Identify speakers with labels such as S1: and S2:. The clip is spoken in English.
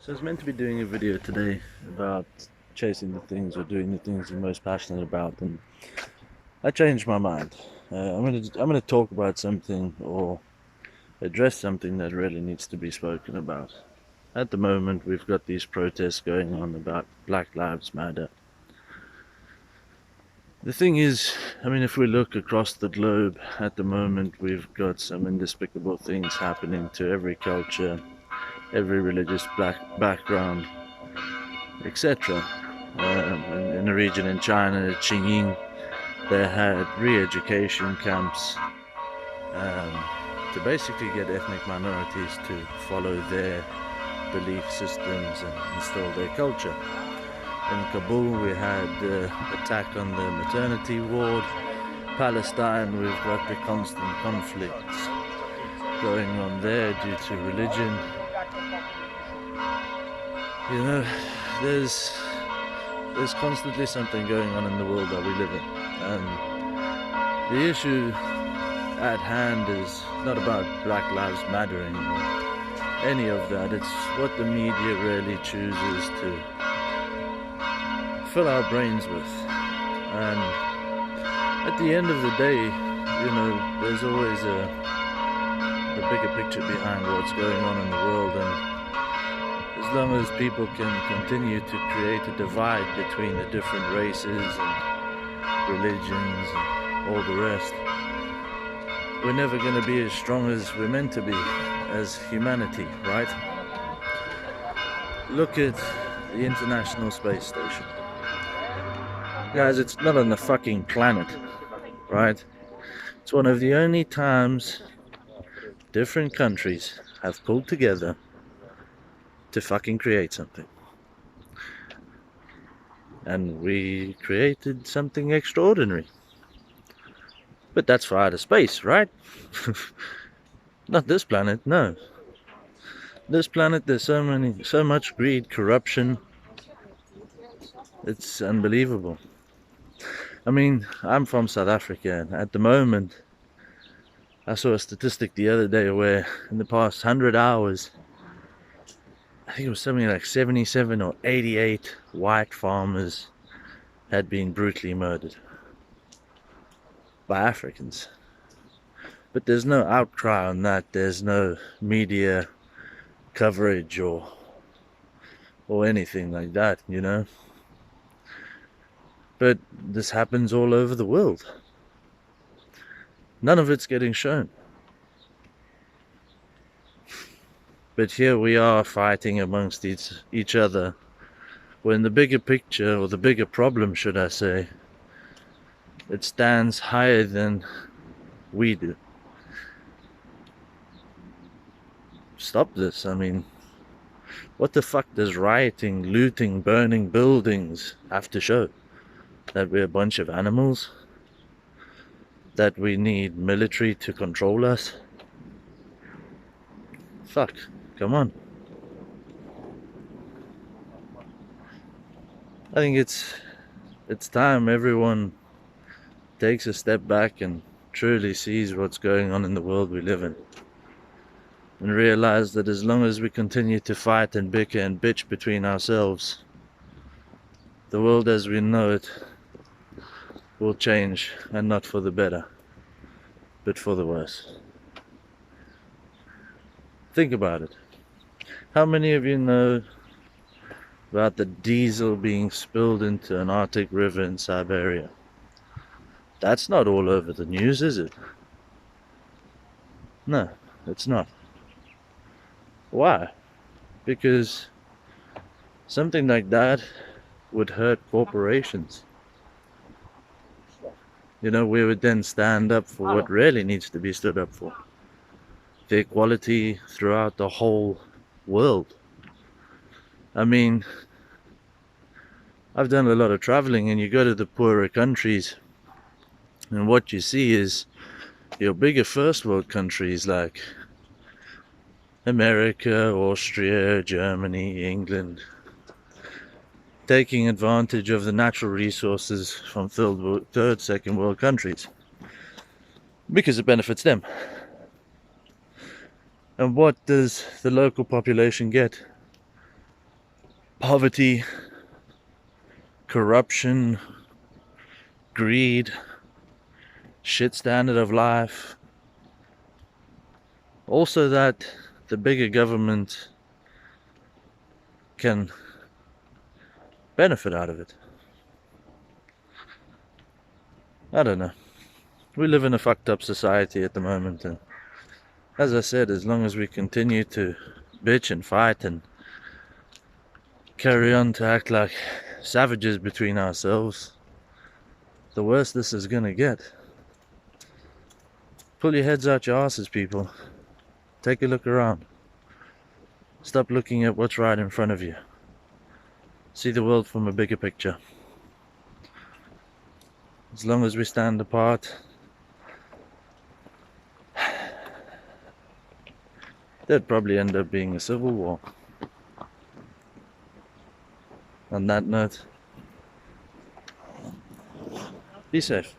S1: So I was meant to be doing a video today about chasing the things or doing the things you're most passionate about, and I changed my mind. I'm gonna talk about something or address something that really needs to be spoken about. At the moment, we've got these protests going on about Black Lives Matter. The thing is, if we look across the globe at the moment, we've got some despicable things happening to every culture, every religious background, etc. In a region in China, Qingyin, they had re-education camps um, to basically get ethnic minorities to follow their belief systems and instill their culture. In Kabul, we had attack on the maternity ward. Palestine, we've got the constant conflicts going on there due to religion. There's constantly something going on in the world that we live in, and the issue at hand is not about Black Lives Mattering or any of that. It's what the media really chooses to fill our brains with. And at the end of the day, there's always a bigger picture behind what's going on in the world, and as long as people can continue to create a divide between the different races and religions and all the rest, we're never going to be as strong as we're meant to be as humanity, right? Look at the International Space Station. Guys, it's not on the fucking planet, right? It's one of the only times different countries have pulled together to fucking create something. And we created something extraordinary. But that's for outer space, right? Not this planet, no. This planet, there's so much greed, corruption. It's unbelievable. I'm from South Africa, and at the moment, I saw a statistic the other day where in the past 100 hours, I think it was something like 77 or 88 white farmers had been brutally murdered by Africans. But there's no outcry on that. There's no media coverage or anything like that, But this happens all over the world. None of it's getting shown. But here we are fighting amongst each other, when the bigger picture, or the bigger problem, should I say, it stands higher than we do. Stop this. What the fuck does rioting, looting, burning buildings have to show? That we're a bunch of animals? That we need military to control us? Fuck, come on. I think it's time everyone takes a step back and truly sees what's going on in the world we live in, and realize that as long as we continue to fight and bicker and bitch between ourselves, the world as we know it will change, and not for the better, but for the worse. Think about it. How many of you know about the diesel being spilled into an Arctic river in Siberia? That's not all over the news, is it? No, it's not. Why? Because something like that would hurt corporations. We would then stand up for what really needs to be stood up for. The equality throughout the whole world. I've done a lot of traveling, and you go to the poorer countries, and what you see is your bigger first world countries like America, Austria, Germany, England, taking advantage of the natural resources from third, second world countries because it benefits them. And what does the local population get? poverty, corruption, greed, shit standard of life. Also that the bigger government can benefit out of it. I don't know. We live in a fucked up society at the moment, and as I said, as long as we continue to bitch and fight and carry on to act like savages between ourselves, the worse this is gonna get. Pull your heads out your asses, people. Take a look around. Stop looking at what's right in front of you. See the world from a bigger picture. As long as we stand apart, there'd probably end up being a civil war. On that note, be safe.